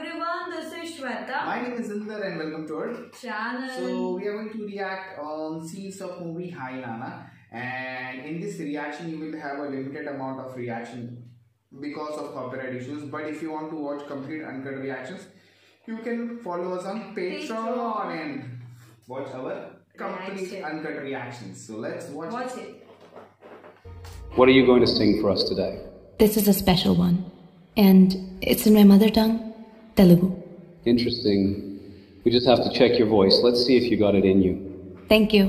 everyone, this is Shweta. My name is Inder and welcome to our channel. So we are going to react on scenes of movie Hi Nana, and in this reaction you will have a limited amount of reaction because of copyright issues. But if you want to watch complete uncut reactions, you can follow us on Patreon and watch our complete uncut reactions. So let's watch it. What are you going to sing for us today? This is a special one, and it's in my mother tongue, Telugu. Interesting. We just have to check your voice. Let's see if you got it in you. Thank you.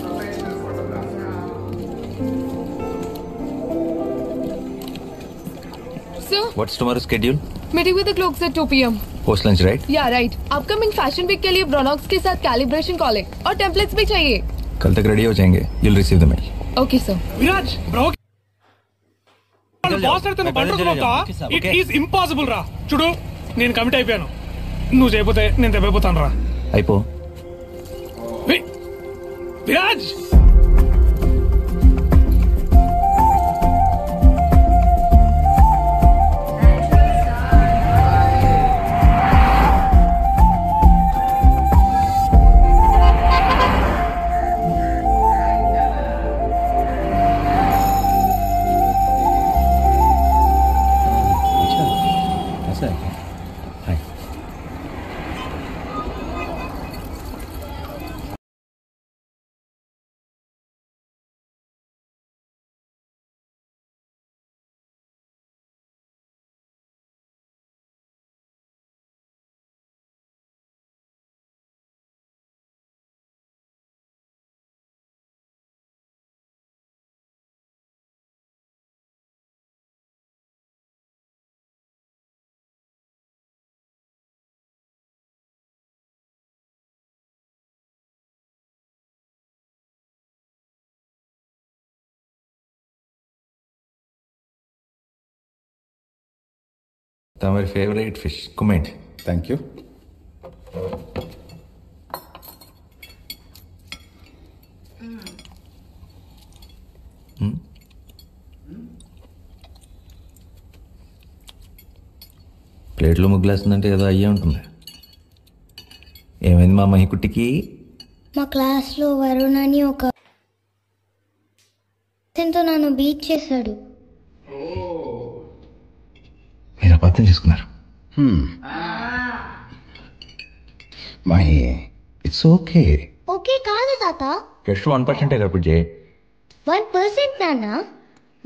Professional photographer. Sir, What's tomorrow's schedule? meeting with the clerks at 2 p.m. Post lunch, right? Yeah, right. Upcoming fashion week के लिए Bronox के साथ calibration call है और templates भी चाहिए. कल तक रेडी हो जाएंगे. You'll receive the mail. Okay, sir. Viraj bro boss అయితే నువ్వు బండ్రు అవుతావా? ఇట్ ఈస్ ఇంపాసిబుల్ రా. చూడు నేను కమిట్ అయిపోయాను. నువ్వు చేయకపోతే నేను దెబ్బైపోతాను రా. అయిపో. విరాజ్ ऐसा है? हाय. Our favorite fish. Comment. Thank you. ప్లేట్లో ముగ్గులేస్తుందంటే ఏదో అయ్యే ఉంటుంది. ఏమైంది మా మహికుట్టికి? మా క్లాస్లో వరుణ్ అని ఒక నన్ను బీట్ చేశాడు. మీరు అబద్ధం చేసుకున్నారు. Mahi, it's okay. ఓకే కాదు తాత. జస్ట్ 1% కాబట్టి చేయి. 1% నాన్న.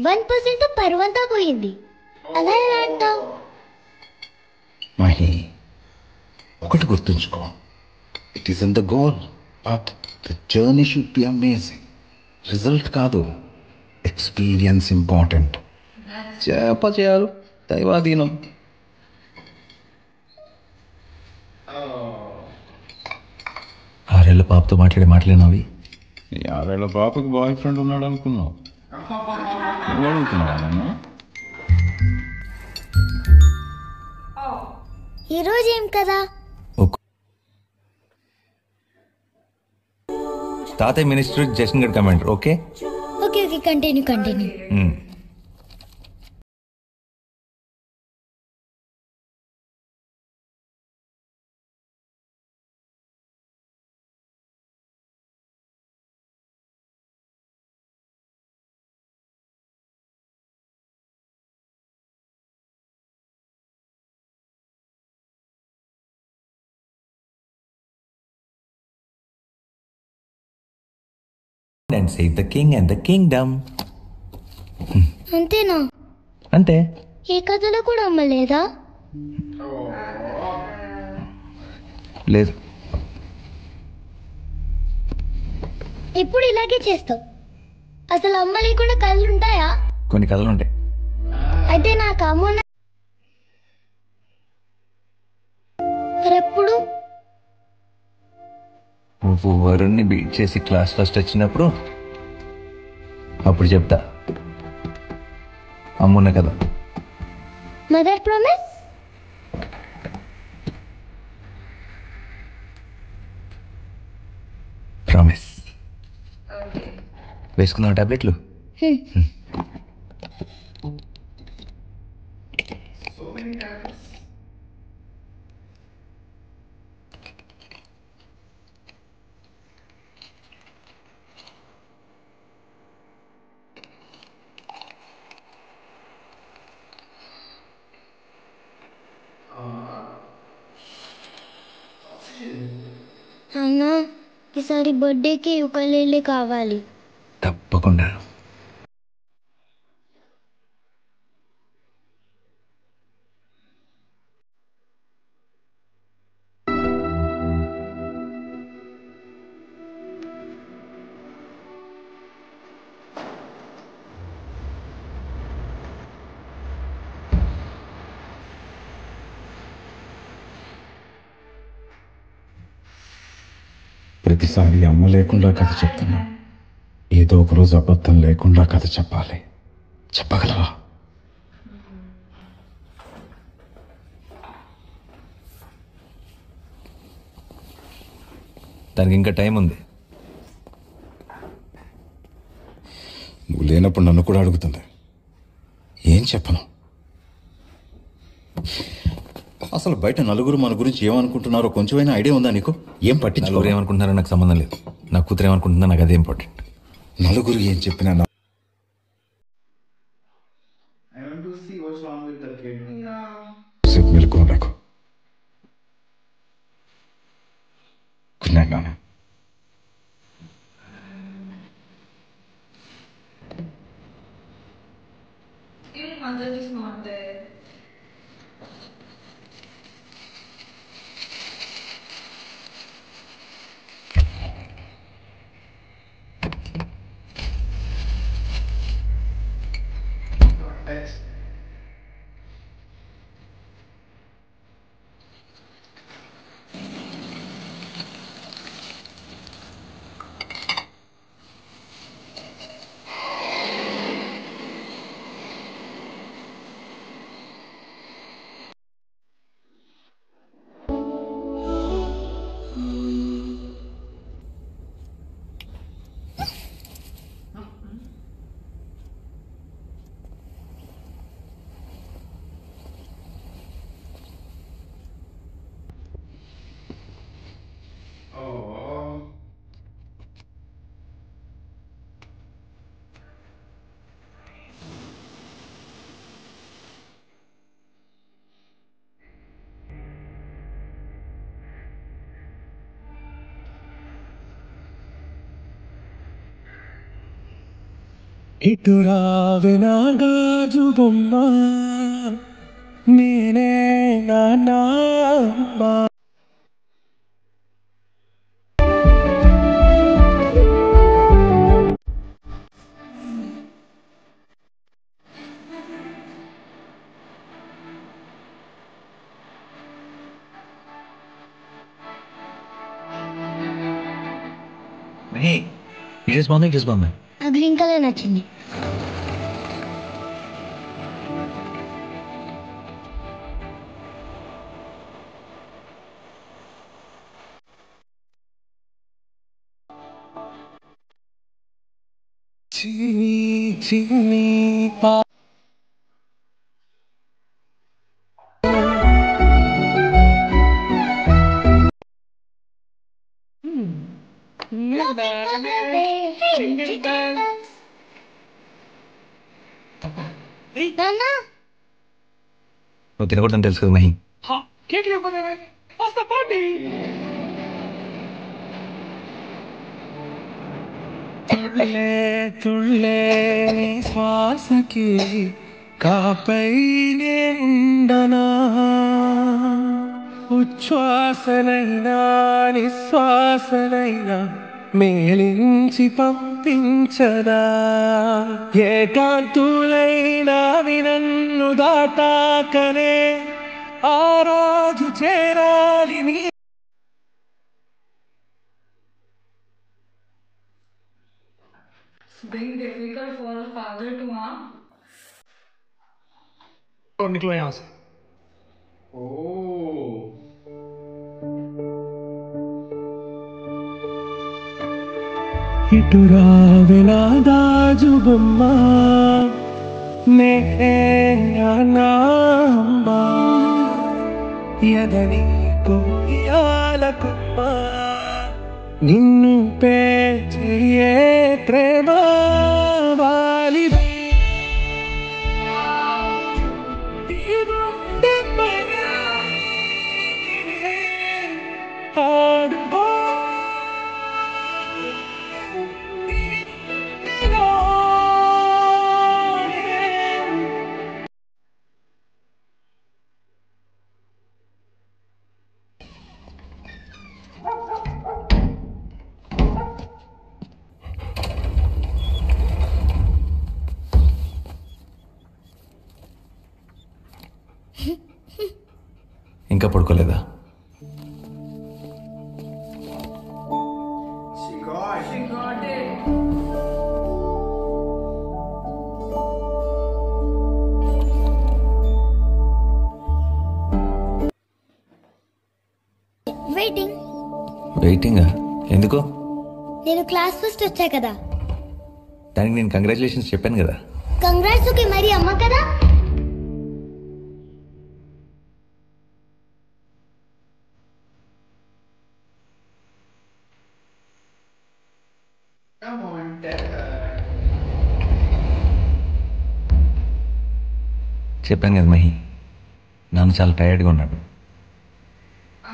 1% తో పరువంతా పోయింది. అలా ఎలా అంటావు? Mahi, ఒకటి గుర్తుంచుకో. It isn't the goal, but the journey should be amazing. Result కాదు, experience important. చేయాలి దైవాధీనం. ఆరేళ్ల పాపతో మాట్లాడినవి. 50 ఏళ్ల పాపకి బాయ్ ఫ్రెండ్ ఉన్నాడు అనుకున్నావు. అడుగుతున్నావా? ఈరోజు ఏం కదా? తాతయ్య మినిస్టర్ జస్టిన్ గడ్ commander. Okay okay continue. and save the king and the kingdom. అంతేనా? అంతే. ఏ కథలో కూడా అమ్మ లేదా? లేదు. ఎప్పుడు ఇలాగే చేస్తావు? అసలు అమ్మ లేకుండా కథలు ఉంటాయా? కొన్ని కథలు ఉంటాయి. అయితే నాకు అమ్మ మరెప్పుడు? నువ్వు వరుణ్ణి బీట్ చేసి క్లాస్ ఫస్ట్ వచ్చినప్పుడు అప్పుడు చెప్తా అమ్మున్న కదా. Mother promise? ప్రామిస్. వేసుకున్నావు టాబ్లెట్లు? అయినా ఈసారి బర్త్డేకి యుకలేలే కావాలి. తప్పకుండా. ప్రతిసారి అమ్మ లేకుండా కథ చెప్తున్నా. ఏదో ఒకరోజు అబద్ధం లేకుండా కథ చెప్పాలి. చెప్పగలవా? దానికి ఇంకా టైం ఉంది. నువ్వు లేనప్పుడు నన్ను కూడా అడుగుతుంది. ఏం చెప్పను? అసలు బయట నలుగురు మన గురించి ఏమనుకుంటున్నారో కొంచెమైనా ఐడియా ఉందా నీకు? ఏం పట్టించుకో. నలుగురు ఏమనుకుంటున్నారో నాకు సంబంధం లేదు. నా కూతురు ఏమనుకుంటుందో నాకు అదే ఇంపార్టెంట్. నలుగురు ఏం చెప్పినా మెలకు నాకు. గుడ్ నైట్ నాన్న. Your mother is not there. ఇటురావే నా గాజు బొమ్మ నేనే నా అమ్మ. Hey, you just బాగుంది. ఆ గ్రీన్ కలర్ నచ్చింది. నువ్వు తినకూడదని తెలుసు కదా మహి. తుళ్ళే నీ శ్వాసకి కాపైనే ఉండనా ఉచ్ఛ్వాసనైనా నిశ్వాసనైనా మేలించి పంపించదా ఏకాంతులైనా వినన్ను దాటాకనే ఆ రోజు చేరాలి నీ It's being difficult for a father to और निकलो यहाँ से। Oh. ఇటురావెలా దాజు బొమ్మ నేనమ్మ ఎదని కొయ్యాలకుమ్మ నిన్ను పేచే ప్రేమ వాలిబే ఇంకా పడుకోలేదా? She got it. వెయిటింగ్. వెయిటింగా? ఎందుకు? నేను క్లాస్ ఫస్ట్ వచ్చా కదా. దానికి నేను కంగ్రాచులేషన్స్ చెప్పాను కదా. కంగ్రాట్స్ కి మరి అమ్మ కదా. Come on, tell her. చెప్పాను కదా మహి, నాన్న చాలా టైర్డ్గా ఉన్నాడు.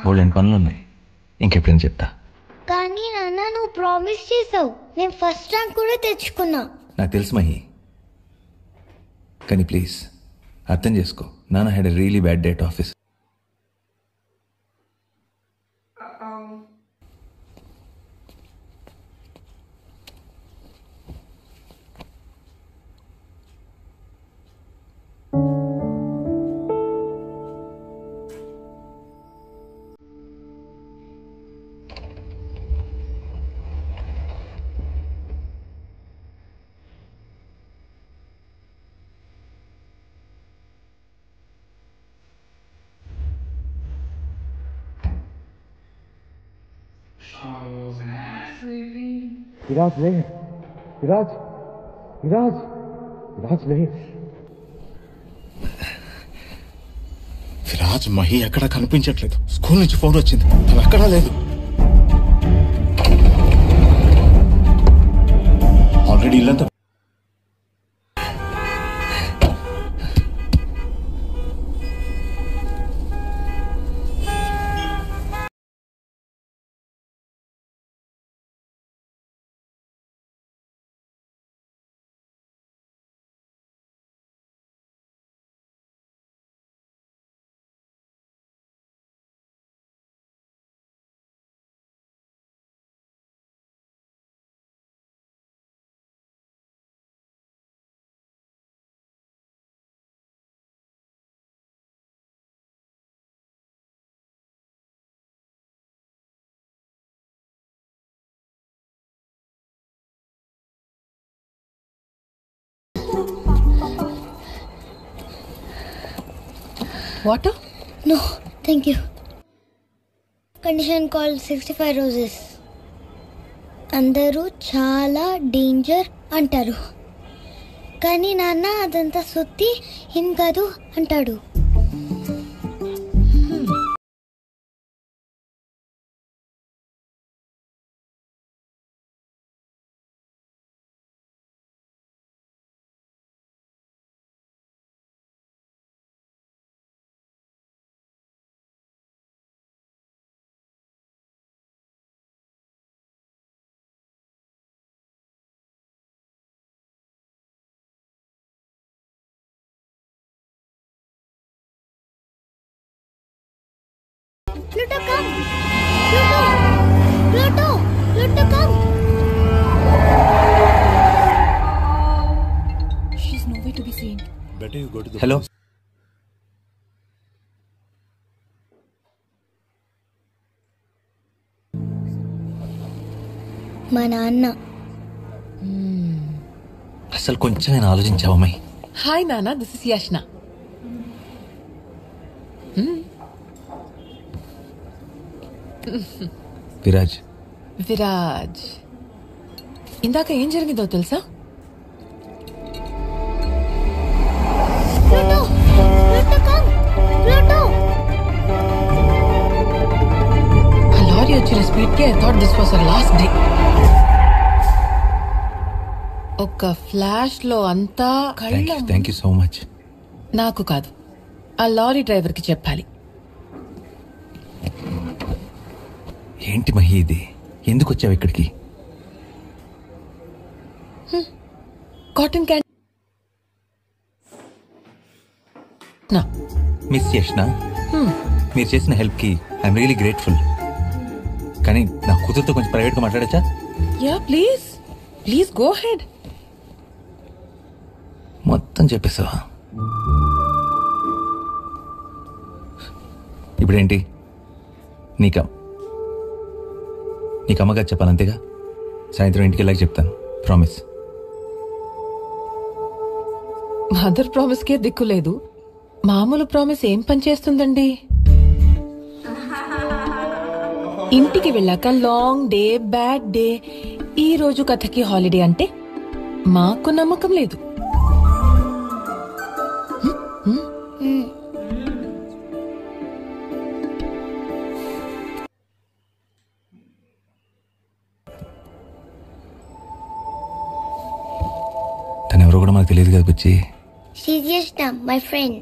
బోల్డెన్ పనులు ఉన్నాయి, ఇంకెప్పుడైనా చెప్తా. కానీ నాన్న నువ్వు ప్రామిస్ చేసావు, నేను ఫస్ట్ ర్యాంక్ కూడా తెచ్చుకున్నా. నాకు తెలుసు మహి, కానీ ప్లీజ్ అర్థం చేసుకో. నాన్న had a really bad day at office. Viraj లే, విరాజ్ విరాజ్ విరాజ్ లే. విరాజ్ మహి ఎక్కడా కనిపించట్లేదు. స్కూల్ నుంచి ఫోన్ వచ్చింది, తను ఎక్కడా లేదు. ఆల్రెడీ ఇల్లంతా Water? No, thank you. Condition called 65 roses. అందరూ చాలా డేంజర్ అంటారు, కానీ నాన్న అదంతా సుత్తి ఏం కాదు అంటాడు. Pluto, come. Pluto, come. She's nowhere to be seen. Better you go to the hello మా నాన్న. అసలు కొంచెం నేను ఆలోచించావు అమ్మాయి. హాయ్ నానా, దిస్ ఇస్ యష్న. విరాజ్ విరాజ్, ఇందాక ఏం జరిగిందో తెలుసా? Pluto, come. Pluto. ఆ లారీ వచ్చిన స్పీడ్ కి I thought this was our last day. ఒక ఫ్లాష్ లో అంతా థ్యాంక్ యూ సో మచ్. నాకు కాదు, ఆ లారీ డ్రైవర్ కి చెప్పాలి. ఏంటి మహి ఇది? ఎందుకు వచ్చావు ఇక్కడికి? కాటన్ క్యాండీ మిస్ యష్న, మీరు చేసిన హెల్ప్ కి ఐఎమ్ రియలీ గ్రేట్ఫుల్. కానీ నా కూతురుతో కొంచెం ప్రైవేట్ గా మాట్లాడచ్చా? Yeah please, please go ahead. మొత్తం చెప్పేసావా? ఇప్పుడేంటి? నీకు అమ్మగా చెప్పాలి అంతేగా? సాయంత్రం ఇంటికి వెళ్ళాక చెప్తాను, ప్రామిస్. మదర్ ప్రామిస్ కే దిక్కు లేదు, మామూలు ప్రామిస్ ఏం పని చేస్తుందండి? ఇంటికి వెళ్ళాక లాంగ్ డే, బ్యాడ్ డే, ఈ రోజు కథకి హాలిడే అంటే మాకు నమ్మకం లేదు. తనెవరో కూడా మనకు తెలియదు కదా బుచ్చి. She's Yashna, my friend.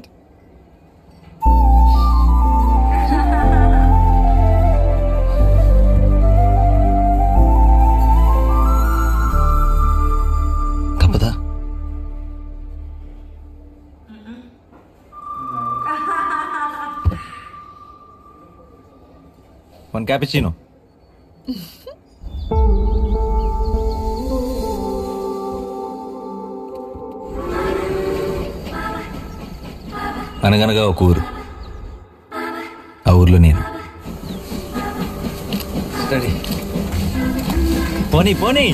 తప్పదా? One cappuccino. అనగనగా ఒక ఊరు, ఆ ఊర్లో నేను. పోనీ పోనీ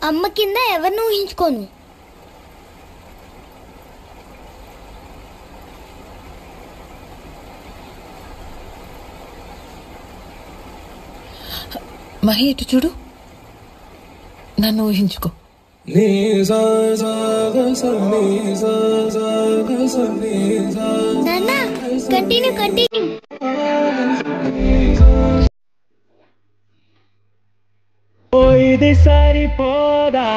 అమ్మ కింద ఎవరిని ఊహించుకోను. మహి ఇటు చూడు, నన్ను ఊహించుకో. నాన్న కంటిన్యూ. ఇది సరిపోదా?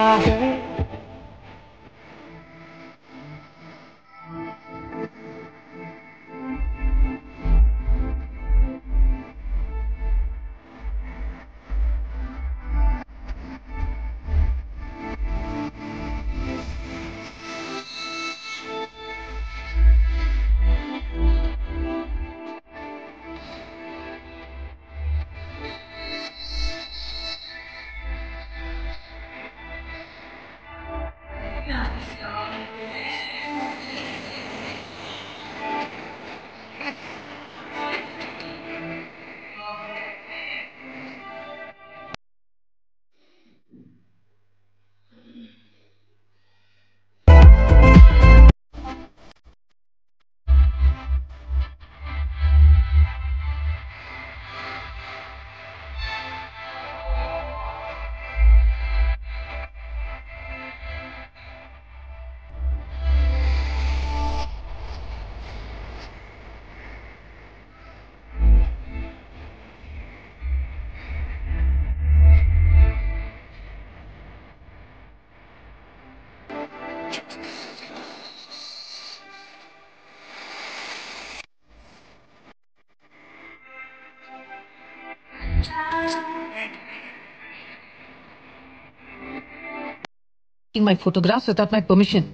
My photographs without my permission.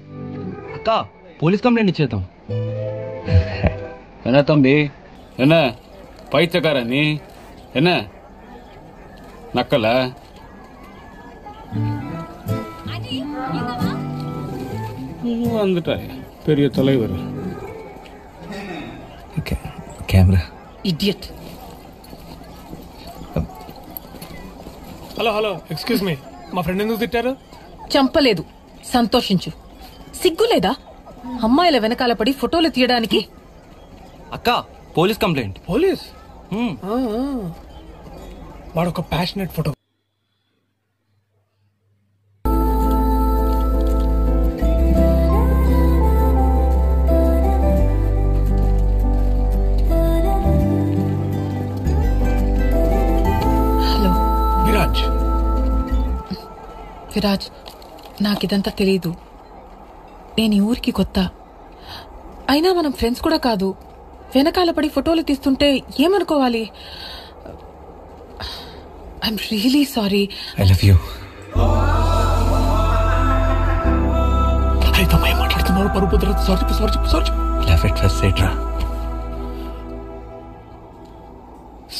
అక్క పోలీస్ కంప్లైంట్ ఇచ్చేద్దాం. என்ன தம்பி என்ன பைத்தியக்கார நீ என்ன நக்கல வந்துட்டாய் பெரிய தலைவர். Camera idiot. Hello hello excuse me, మా ఫ్రెండ్ ఎందుకు తిట్టారు? చంపలేదు, సంతోషించు. సిగ్గులేదా అమ్మాయిల వెనకాల పడి ఫోటోలు తీయడానికి? అక్క పోలీస్ కంప్లైంట్. పోలీస్? వాడొక passionate photo. Hello Viraj. Viraj, నాకిదంతా తెలీదు. నేను ఈ ఊరికి కొత్త. అయినా మనం ఫ్రెండ్స్ కూడా కాదు. వెనకాల పడి ఫోటోలు తీస్తుంటే ఏమనుకోవాలి? I'm really sorry. I love you. అయితే అమ్మాయి మాట్లాడుతున్నాడు, పరుపు భద్రత. సారీ చెప్పు, సారీ చెప్పు, సారీ చెప్పు. లవ్ ఎట్ ఫస్ట్ సైట్ రా.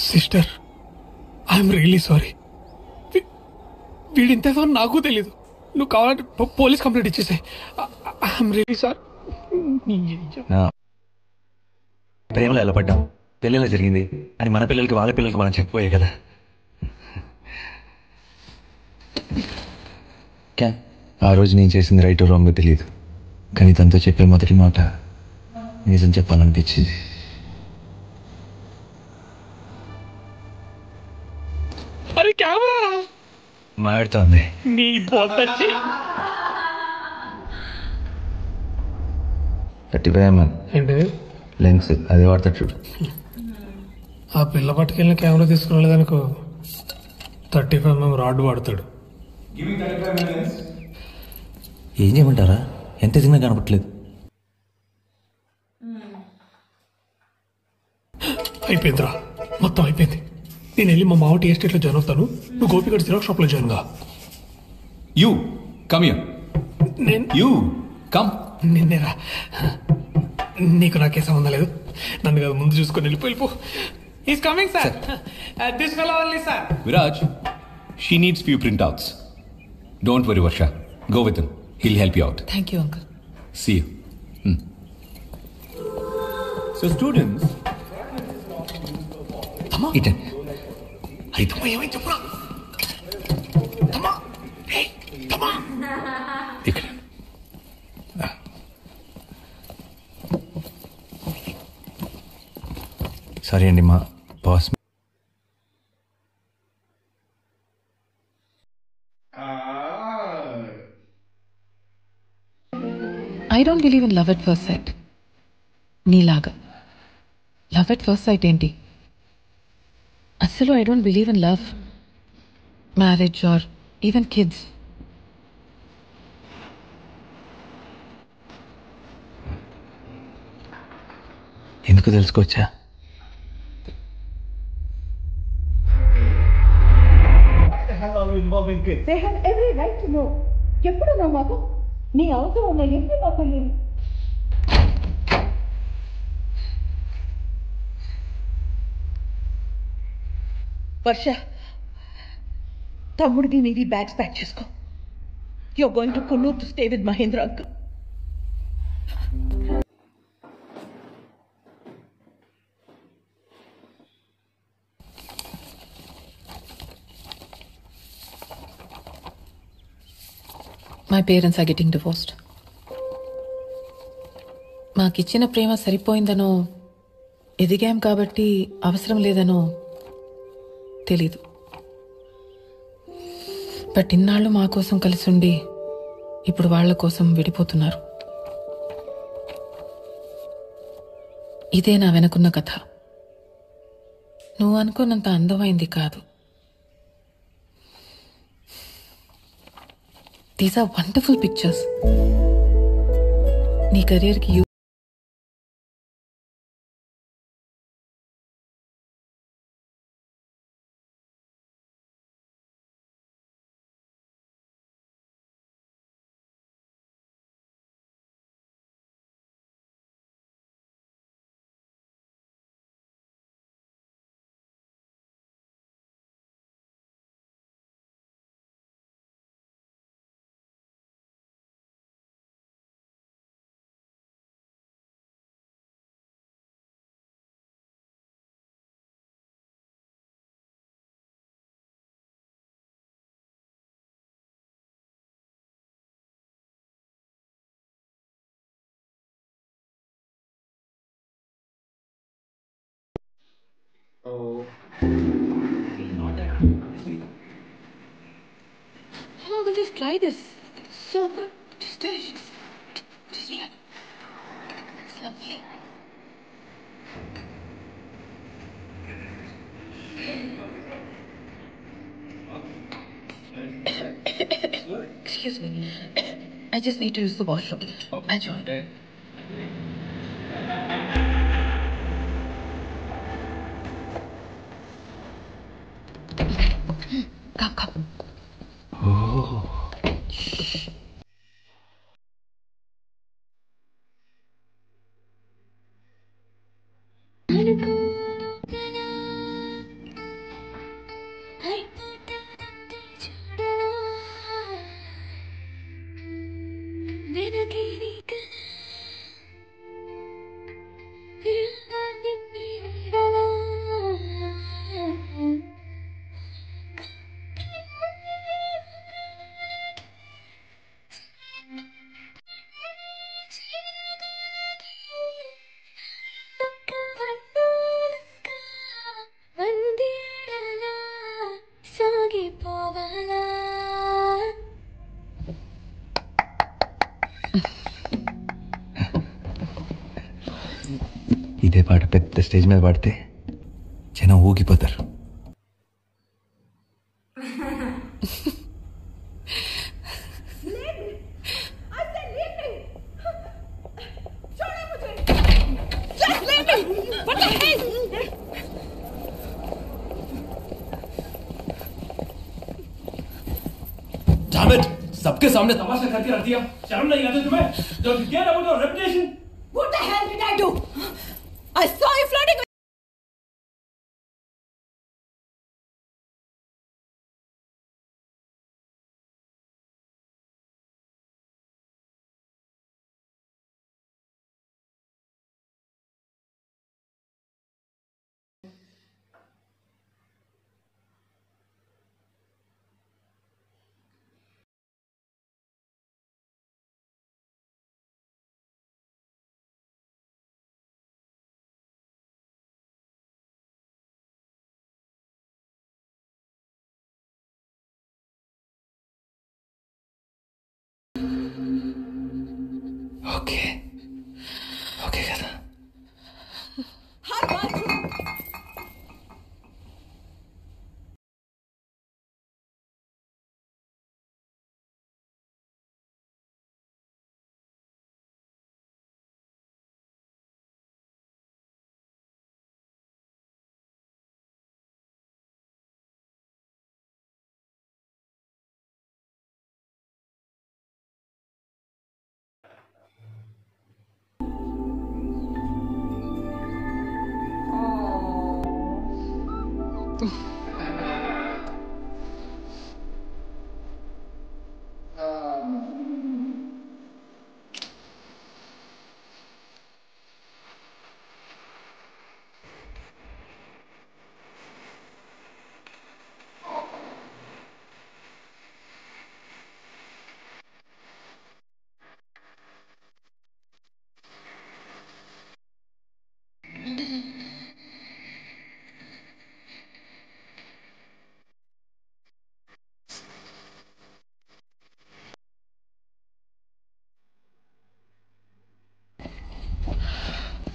Sister, I'm really sorry. వీడింతేదో నాకు తెలీదు. నువ్వు కావాలంటే పోలీస్ కంప్లైంట్ ఇచ్చేసాయి. I'm really sorry. ప్రేమలో ఎలా పడ్డాం, పెళ్ళిలో జరిగింది అని మన పిల్లలకి వాళ్ళ పిల్లలకి మనం చెప్పిపోయే కదా. ఆ రోజు నేను చేసింది రైట్ రాంగ్ తెలియదు, కానీ తనతో చెప్పే మొదటి మాట నిజం చెప్పాలనిపించింది. అరే కెమెరా మాడుతోంది. నీ పొద్దు 35 ఏంటి లెన్స్ అదే వాడతాడు చూడు. ఆ పిల్ల పట్టుకెళ్ళిన కెమెరా తీసుకురాలేదనుకో 35mm రాడ్ వాడతాడు. ఏం చేయమంటారా? ఎంత ఎదిగినా కనపట్లేదు. అయిపోయిందిరా, మొత్తం అయిపోయింది. నేను వెళ్ళి మా మావ టీ ఎస్టేట్లో జాయిన్ అవుతాను. నువ్వు గోపిగడ్ జిరాక్స్ షాప్లో జాయిన్ గా. You come here. You come. నిన్నేరా, నీకు నాకే సంబంధం లేదు. నన్ను కదా ముందు చూసుకొని వెళ్ళిపో. Is coming sir. This fellow only sir. Viraj, she needs few printouts. Don't worry, Varsha. Go with him. He'll help you out. Thank you uncle. See you. So students, eaten అయితే ఏమైంది చెప్పురా. ఇక్కడ సారీ అండి, మా boss. I don't believe in love at first site. నీలాగా love at first site ఏంటి? అసలు I don't believe in love, marriage or even kids. ఎందుకు తెలుసుకోవచ్చా? They have every right to know. ఎప్పుడు నా మాకు నీ అవసరం ఉన్న ఎన్ని మాకు లేదు. వర్ష, తమ్ముడిది నీది బ్యాగ్స్ ప్యాక్ చేసుకో. You're going to Kunnur to stay with Mahendra uncle. My parents are getting divorced. మాకిచ్చిన ప్రేమ సరిపోయిందనో, ఎదిగాం కాబట్టి అవసరం లేదనో తెలీదు. బట్ ఇన్నాళ్ళు మా కోసం కలిసి ఉండి ఇప్పుడు వాళ్ళ కోసం విడిపోతున్నారు. ఇదే నా వెనుకున్న కథ. నువ్వు అనుకున్నంత అందమైంది కాదు. These are wonderful pictures. నీ కెరీర్కి try this. So good. It's delicious. It's real. It's lovely. Excuse me. I just need to use the washroom. I joined. Come. Oh. ఇదే పాట పెద్ద స్టేజ్ మీద పాడితే జనం ఊగిపోతారు. सबके सामने तमाशा करके रख दिया. शर्म नहीं आती तुम्हें? Don't you care about your reputation? What the hell did I do? I saw you flirting with... okay కదా.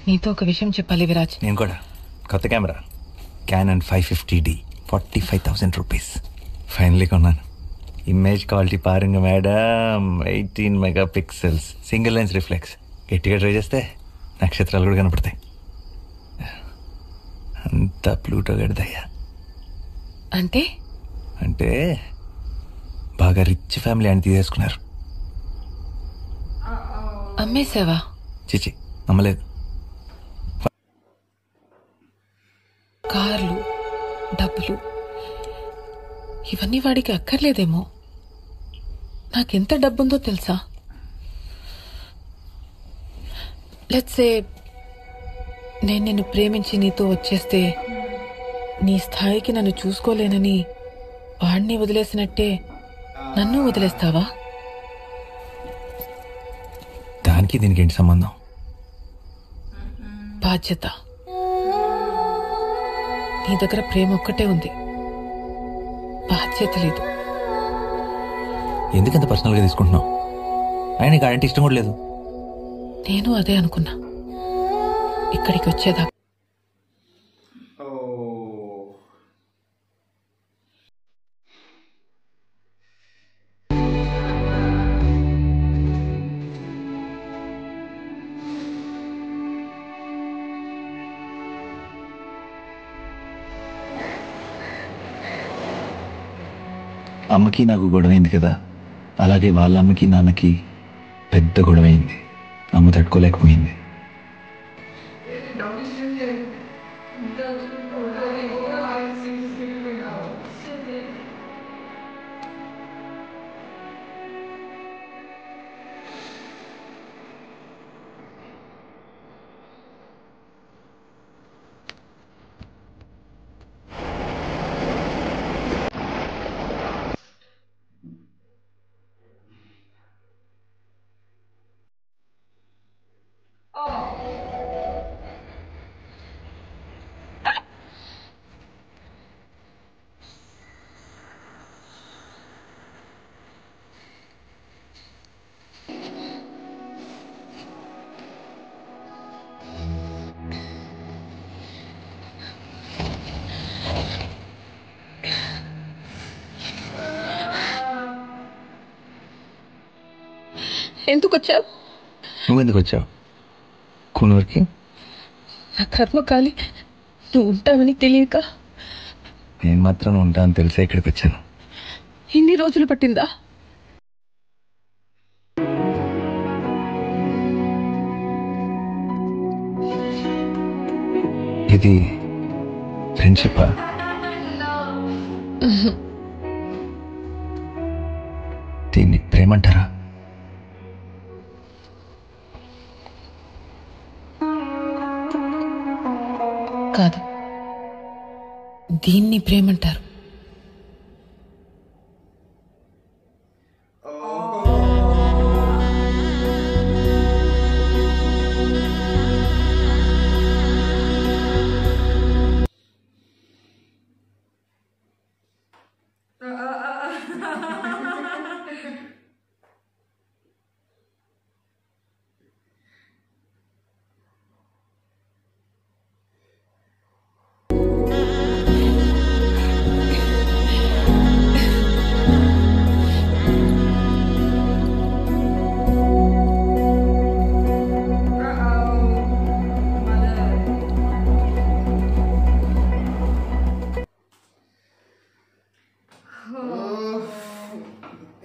నీతో ఒక విషయం చెప్పాలి విరాజ్. నేను కూడా. కొత్త camera Canon 550D 45,000 rupees finally కొన్నాను. ఇమేజ్ క్వాలిటీ పారుంగ madam. 18 megapixels, single lens reflex. గట్టిగా ట్రై చేస్తే నక్షత్రాలు కూడా కనపడతాయి. అంతా ప్లూటో గడిదయ్యా. అంటే బాగా రిచ్ ఫ్యామిలీ అని తీసేసుకున్నారు. అమ్మేసావా? చిచి, అమ్మలేదు. కార్లు, డబ్బులు ఇవన్నీ వాడికి అక్కర్లేదేమో. నాకెంత డబ్బుందో తెలుసా? లెట్స్ సే నేను నిన్ను ప్రేమించి నీతో వచ్చేస్తే నీ స్థాయికి నన్ను చూసుకోలేనని వాడిని వదిలేసినట్టే నన్ను వదిలేస్తావా? దానికి దీనికి ఏంటి సంబంధం? బాధ్యత. నీ దగ్గర ప్రేమ ఒక్కటే ఉంది, బాధ్యత లేదు. ఎందుకంత పర్సనల్గా తీసుకుంటున్నావు? ఆయన నీకు ఆడంటే ఇష్టం కూడా లేదు. నేను అదే అనుకున్నా ఇక్కడికి వచ్చేదా. అమ్మకి నాకు గొడవైంది కదా, అలాగే వాళ్ళ అమ్మకి నాన్నకి పెద్ద గొడవైంది. అమ్మ తట్టుకోలేకపోయింది. ఎందుకు వచ్చావు? నువ్వెందుకు వచ్చావు కూనూరుకి? నా కర్మ కాలి నువ్వు ఉంటావని తెలియక. నేను మాత్రం ఉంటాను తెలిసే ఇక్కడికి వచ్చాను. ఇన్ని రోజులు పట్టిందా? ఇది ఫ్రెండ్షిప్పా? దీన్ని ప్రేమంటారా? కాదు, దీన్ని ప్రేమంటారు.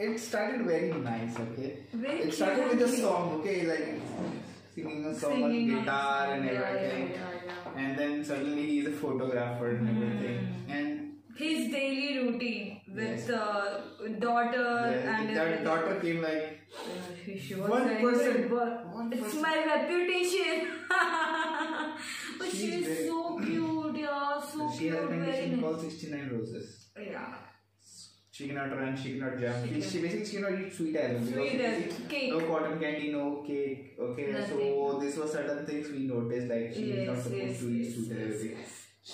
It started very nice, okay? It started with a song, okay? Like singing a song on guitar and everything. And then suddenly he's a photographer and everything. And his daily routine with daughter and that daughter came like she was 1%. It's my reputation. But she's so cute, yeah, so she cute. has a condition called 69 roses. Yeah. She cannot run, she cannot jump. She basically cannot eat sweet as well. Cake. No cotton candy, no cake. Okay, Nothing. so this was certain things we noticed, like she is not supposed to eat sweet and everything.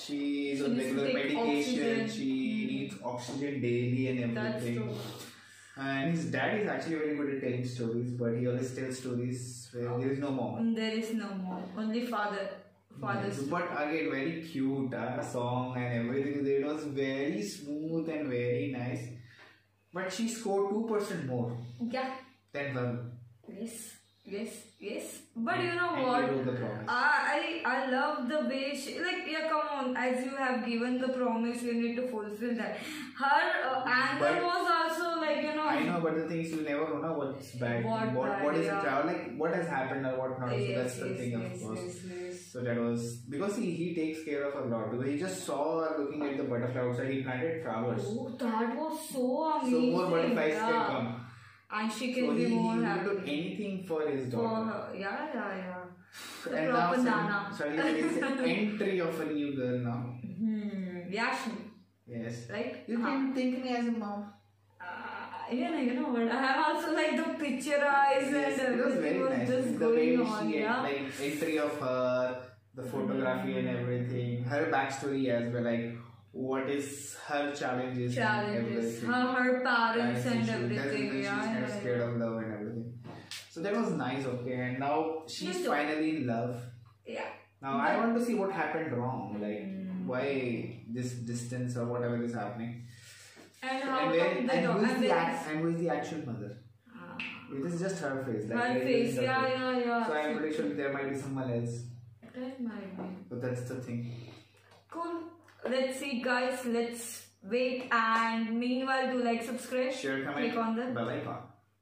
She is on regular medication. She needs oxygen daily and everything. And his dad is actually very good at telling stories, but he always tells stories where there is no mom. There is no mom, only father. Father's. But again, very cute song and everything. It was very smooth and very nice. But she scored 2% more. Yeah. Than Varun. Yes. But you know what? I love the way she, like, yeah, come on, as you have given the promise, you need to fulfill that. Her anger was also like, you know. I know, but the thing is, you never know what's bad. What is the travel, like, what has happened or what not. So that's the thing, of course. So that was because he takes care of her a lot. Because he just saw her looking at the butterfly outside. He planted flowers. Oh, that was so amazing. So more butterflies can come. And she can be more happy. He would do anything for his daughter. For her. Yeah. The and proper now Nana. Suddenly there is an entry of a new girl now. Yashmi. Yes. Right? You can think me as a mom. You know what? I have also like the picture eyes and it was very nice. Just The way going on, she had, like, entry of her, the photography and everything. Her backstory as well, like what is her challenges, Challenges, her parents and everything. She's kind of scared of love and everything. So that was nice, okay. And now she's finally in love. Yeah. Now I want to see what happened wrong, like why this distance or whatever is happening. And how who is the actual mother? It is just her face. Like her face, yeah. So I'm pretty sure there might be someone else. That might be. But that's the thing. Cool. Let's see, guys. Let's wait. And meanwhile, do like, subscribe, share, comment, click on the bell icon.